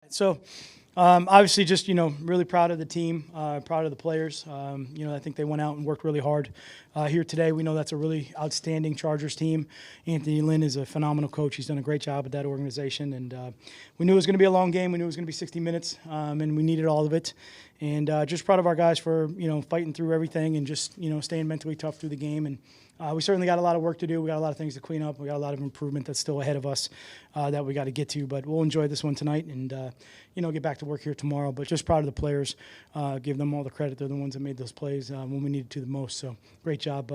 So, obviously, just really proud of the team, proud of the players. I think they went out and worked really hard here today. We know that's a really outstanding Chargers team. Anthony Lynn is a phenomenal coach. He's done a great job at that organization, and we knew it was going to be a long game. We knew it was going to be 60 minutes, and we needed all of it. And just proud of our guys for fighting through everything and just staying mentally tough through the game. And we certainly got a lot of work to do. We got a lot of things to clean up. We got a lot of improvement that's still ahead of us that we got to get to. But we'll enjoy this one tonight and get back to work here tomorrow. But just proud of the players. Give them all the credit. They're the ones that made those plays when we needed to the most. So great job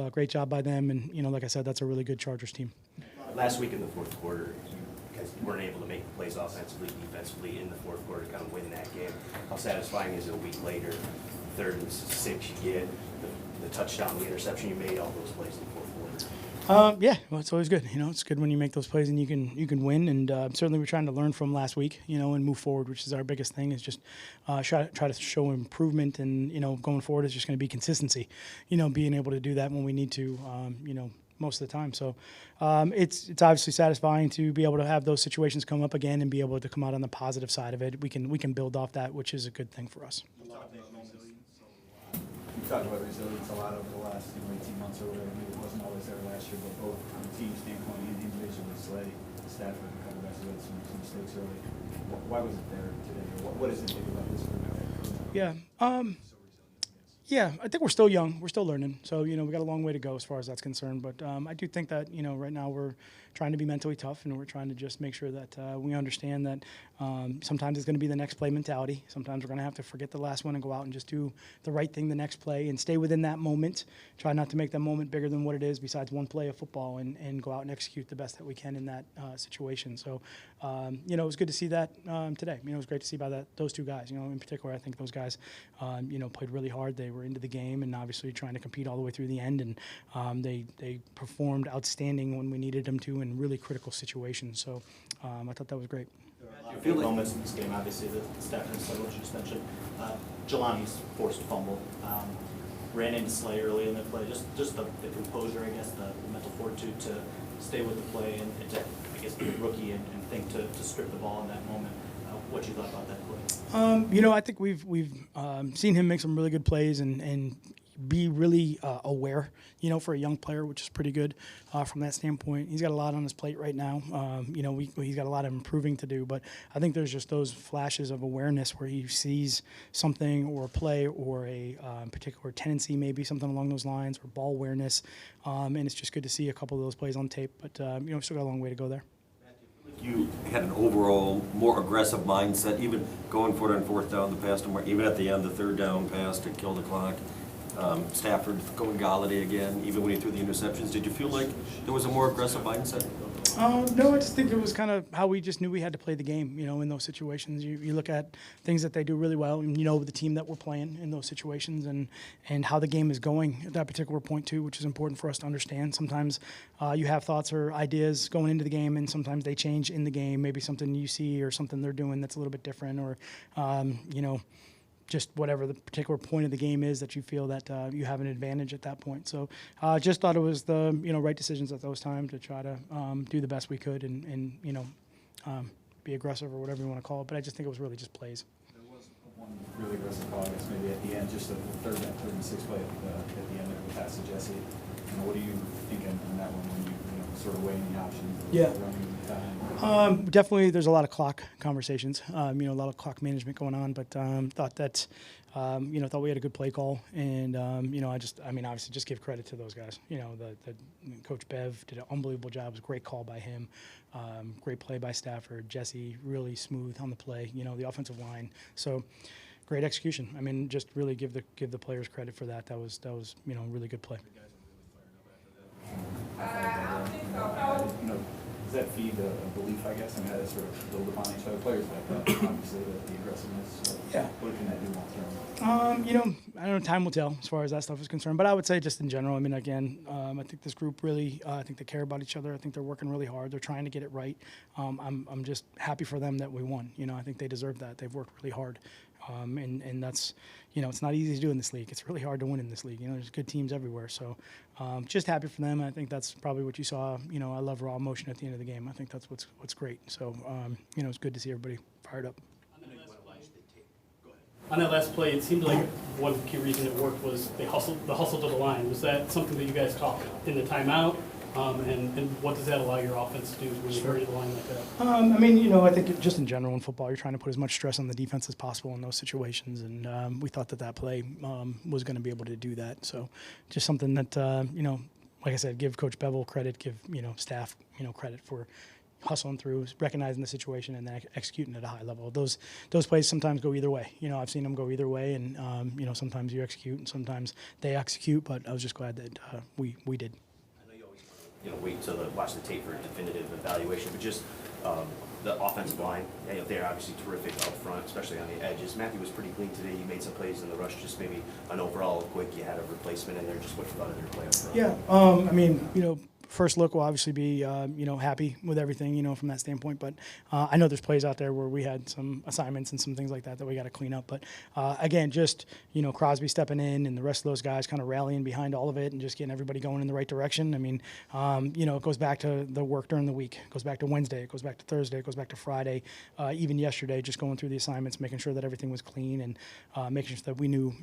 by them. And like I said, that's a really good Chargers team. Last week in the fourth quarter, you guys weren't able to make plays offensively, defensively in the fourth quarter to kind of win that game. How satisfying is it a week later, 3rd and 6 you get, the touchdown, the interception you made, all those plays in the fourth quarter? Yeah, well, it's always good. It's good when you make those plays and you can win. And certainly we're trying to learn from last week, and move forward, which is our biggest thing. Is just try to show improvement, and going forward is just going to be consistency. Being able to do that when we need to. Most of the time. So it's obviously satisfying to be able to have those situations come up again and be able to come out on the positive side of it. We can build off that, which is a good thing for us. You talked about resilience a lot over the last 18 months or whatever. Maybe it wasn't always there last year, but both from a team standpoint and individually, Slay, Stafford, and a couple guys who had some mistakes early. Why was it there today? What is it maybe about this group? Yeah, I think we're still young. We're still learning. So, we got a long way to go as far as that's concerned. But I do think that, right now we're trying to be mentally tough, and we're trying to just make sure that we understand that sometimes it's going to be the next play mentality. Sometimes we're going to have to forget the last one and go out and just do the right thing the next play and stay within that moment. Try not to make that moment bigger than what it is besides one play of football, and go out and execute the best that we can in that situation. So, it was good to see that today. It was great to see by those two guys. In particular, I think those guys, played really hard. They were into the game and obviously trying to compete all the way through the end. And they performed outstanding when we needed them to in really critical situations. So I thought that was great. There are a lot of big moments in this game, obviously, the Stafford and what you just mentioned. Jelani's forced a fumble, ran into Slay early in the play. Just the composure, I guess, the mental fortitude to stay with the play and to, I guess, be a rookie and think to strip the ball in that moment. What you thought about that play? I think we've seen him make some really good plays and be really aware, for a young player, which is pretty good from that standpoint. He's got a lot on his plate right now. He's got a lot of improving to do, but I think there's just those flashes of awareness where he sees something or a play or a particular tendency, maybe something along those lines, or ball awareness, and it's just good to see a couple of those plays on tape. But we still got a long way to go there. You had an overall more aggressive mindset, even going for it on 4th down, the pass to Mark, even at the end, the 3rd down pass to kill the clock. Stafford going Galladay again, even when he threw the interceptions. Did you feel like there was a more aggressive mindset? No, I just think it was kind of how we just knew we had to play the game, in those situations. You look at things that they do really well, and the team that we're playing in those situations and how the game is going at that particular point too, which is important for us to understand. Sometimes you have thoughts or ideas going into the game, and sometimes they change in the game. Maybe something you see or something they're doing that's a little bit different, or, just whatever the particular point of the game is that you feel that you have an advantage at that point. So just thought it was the right decisions at those times to try to do the best we could and be aggressive or whatever you want to call it. But I just think it was really just plays. There was one really aggressive call, I guess, maybe at the end, just the 3rd and 6th play at the end of the pass to Jesse. What do you think on that one when you sort of weighing the options? Yeah. Running time? Definitely, there's a lot of clock conversations. A lot of clock management going on. But thought that, thought we had a good play call, and obviously, just give credit to those guys. The Coach Bev did an unbelievable job. It was a great call by him. Great play by Stafford. Jesse really smooth on the play. The offensive line. So. Great execution. Just really give the players credit for that. That was really good play. Does that feed a belief, I guess? How to sort of build upon each other? Players like that, obviously, the aggressiveness. Yeah. What can that do long term? I don't know. Time will tell as far as that stuff is concerned. But I would say just in general, again, I think this group really, I think they care about each other. I think they're working really hard. They're trying to get it right. I'm just happy for them that we won. I think they deserve that. They've worked really hard. And that's, it's not easy to do in this league. It's really hard to win in this league. There's good teams everywhere. So just happy for them. I think that's probably what you saw. I love raw emotion at the end of the game. I think that's what's great. So, it's good to see everybody fired up. On the On that last play, it seemed like one key reason it worked was the hustle to the line. Was that something that you guys caught in the timeout? And what does that allow your offense to do when you hurry the line like that? I mean, I think just in general in football, you're trying to put as much stress on the defense as possible in those situations, and we thought that play was going to be able to do that. So, just something that like I said, give Coach Bevel credit, give staff credit for hustling through, recognizing the situation, and then executing at a high level. Those plays sometimes go either way. I've seen them go either way, and sometimes you execute and sometimes they execute. But I was just glad that we did. I know you always want to wait till watch the tape for a definitive evaluation, but just the offensive line, they're obviously terrific up front, especially on the edges. Matthew was pretty clean today. You made some plays in the rush, just maybe an overall quick. You had a replacement in there. Just what you thought of their play up front. Yeah, I mean, first look will obviously be, happy with everything, from that standpoint. But I know there's plays out there where we had some assignments and some things like that we got to clean up. But again, just, Crosby stepping in and the rest of those guys kind of rallying behind all of it and just getting everybody going in the right direction. I mean, it goes back to the work during the week. It goes back to Wednesday. It goes back to Thursday. It goes back to Friday. Even yesterday, just going through the assignments, making sure that everything was clean and making sure that we knew,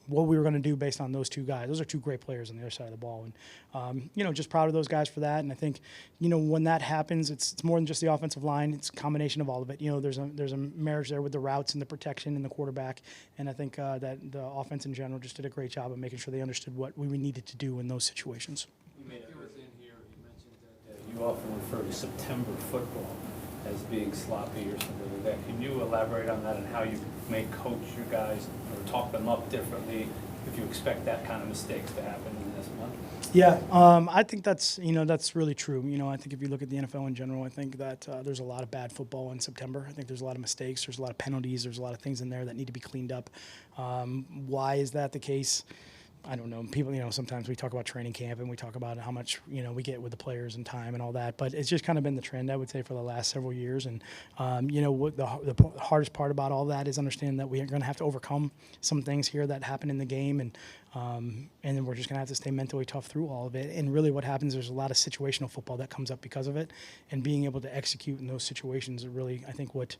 what we were going to do based on those two guys. Those are two great players on the other side of the ball. And, just proud of those guys for that. And I think, when that happens, it's more than just the offensive line. It's a combination of all of it. There's a marriage there with the routes and the protection and the quarterback. And I think that the offense in general just did a great job of making sure they understood what we needed to do in those situations. You mentioned that you often refer to September football as being sloppy or something like that. Can you elaborate on that and how you may coach your guys or talk them up differently if you expect that kind of mistakes to happen in this month? Yeah, I think that's really true. I think if you look at the NFL in general, I think that there's a lot of bad football in September. I think there's a lot of mistakes. There's a lot of penalties. There's a lot of things in there that need to be cleaned up. Why is that the case? I don't know. People, sometimes we talk about training camp and we talk about how much, we get with the players and time and all that. But it's just kind of been the trend, I would say, for the last several years. And, what the hardest part about all that is understanding that we are going to have to overcome some things here that happen in the game. And then we're just going to have to stay mentally tough through all of it. And really what happens, there's a lot of situational football that comes up because of it. And being able to execute in those situations is really, I think, what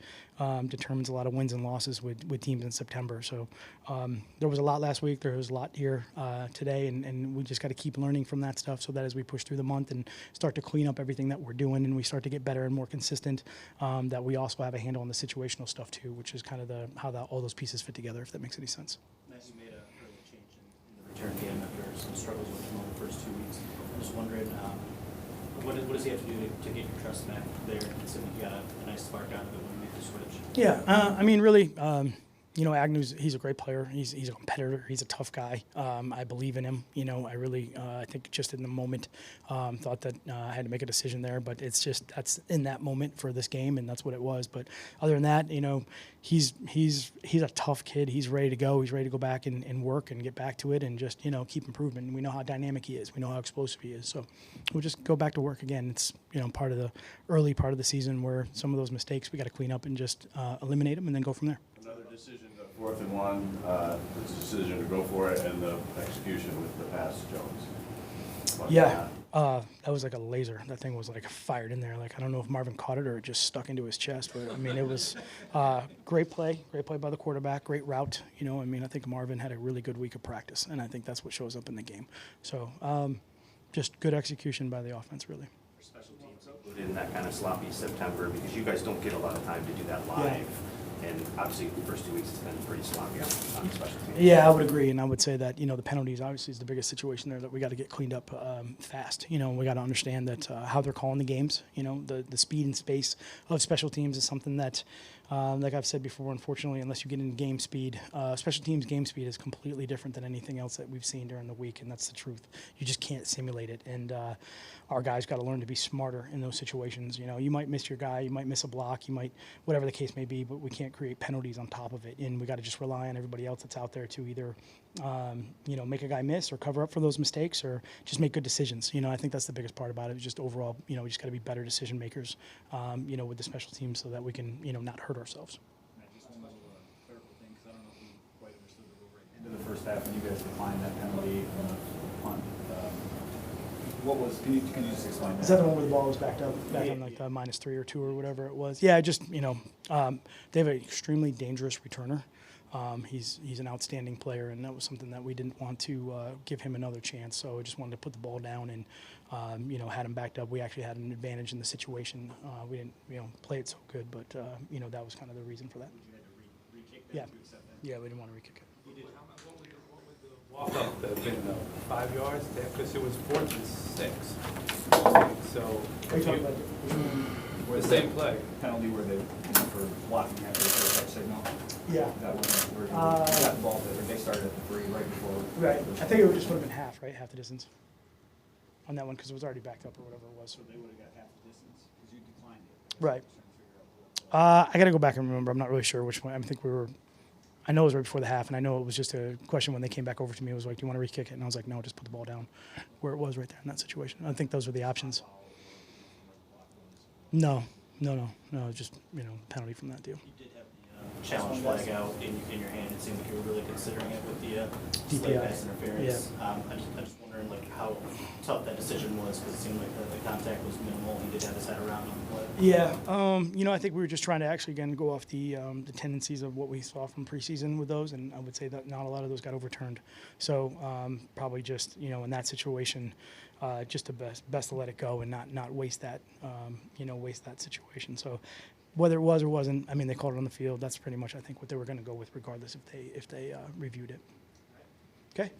determines a lot of wins and losses with teams in September. So there was a lot last week. There was a lot here today. And we just got to keep learning from that stuff so that as we push through the month and start to clean up everything that we're doing and we start to get better and more consistent, that we also have a handle on the situational stuff too, which is kind of how all those pieces fit together, if that makes any sense. Matthew made a early change in the return game after some struggles with him over the first 2 weeks. I'm just wondering, what does he have to do to get your trust back there? It seemed like you got a nice spark out of it when you made the switch. Yeah, I mean, really, Agnew's, he's a great player. He's a competitor. He's a tough guy. I believe in him. I really, I think just in the moment, thought that I had to make a decision there. But it's just that's in that moment for this game, and that's what it was. But other than that, he's a tough kid. He's ready to go. He's ready to go back and work and get back to it and just keep improving. We know how dynamic he is. We know how explosive he is. So we'll just go back to work again. It's part of the early part of the season where some of those mistakes we got to clean up and just eliminate them and then go from there. Another decision, the 4th and 1, the decision to go for it, and the execution with the pass, Jones. Yeah, that was like a laser. That thing was like fired in there. Like I don't know if Marvin caught it or it just stuck into his chest, but I mean it was great play by the quarterback, great route. I think Marvin had a really good week of practice, and I think that's what shows up in the game. So just good execution by the offense, really. Special teams in that kind of sloppy September because you guys don't get a lot of time to do that live. Yeah. And obviously, the first 2 weeks has been pretty sloppy on special teams. Yeah, I would agree, and I would say that the penalties obviously is the biggest situation there that we got to get cleaned up fast. We got to understand that how they're calling the games. The speed and space of special teams is something that, like I've said before, unfortunately, unless you get into game speed, special teams game speed is completely different than anything else that we've seen during the week, and that's the truth. You just can't simulate it, and our guys got to learn to be smarter in those situations. You might miss your guy, you might miss a block, you might whatever the case may be, but we can't create penalties on top of it, and we got to just rely on everybody else that's out there to either make a guy miss or cover up for those mistakes or just make good decisions. I think that's the biggest part about it. Just overall, we just got to be better decision makers, with the special teams so that we can, not hurt ourselves. Just one little clerical thing, because I don't know if you quite understood the rule right. Into the first half, when you guys declined that penalty on the punt, can you just explain that? Is that the one where the ball was back on like the -3 or 2 or whatever it was? Yeah, just they have an extremely dangerous returner. He's an outstanding player, and that was something that we didn't want to give him another chance. So we just wanted to put the ball down and, had him backed up. We actually had an advantage in the situation. We didn't, play it so good, but, that was kind of the reason for that. Yeah. Yeah, we didn't want to re-kick it. Walk up the been 5 yards there, because it was 4th and 6. So, Are you talking about the same play. Penalty where they, for blocking after the touch signal. Yeah. That one where he got the ball, they started at the 3 right before. Right. I think it would just would have been half, right? Half the distance on that one because it was already backed up or whatever it was. So they would have got half the distance, because you declined it. Right. Trying to figure out what- I got to go back and remember. I'm not really sure which one. I think I know it was right before the half, and I know it was just a question when they came back over to me. It was like, do you want to re-kick it? And I was like, no, just put the ball down where it was right there in that situation. I think those were the options. No, just, penalty from that deal. You did have the challenge flag out in your hand. It seemed like you were really considering it with the slate DPI. pass interference. I'm just wondering like how tough that decision was, because it seemed like the contact was minimal. He did have his head around on the play. Yeah, I think we were just trying to actually, again, go off the tendencies of what we saw from preseason with those, and I would say that not a lot of those got overturned. So probably just, in that situation, just the best to let it go and not waste that, waste that situation. So whether it was or wasn't, I mean, they called it on the field. That's pretty much, I think, what they were going to go with, regardless if they reviewed it. Okay,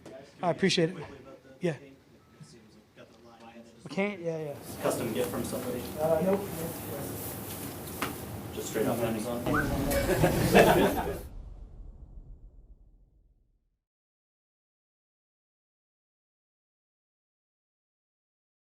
I appreciate it. Quickly about the Yeah. game. It seems like got the line in it. Okay, yeah. Custom gift from somebody, Nope. just straight off Amazon.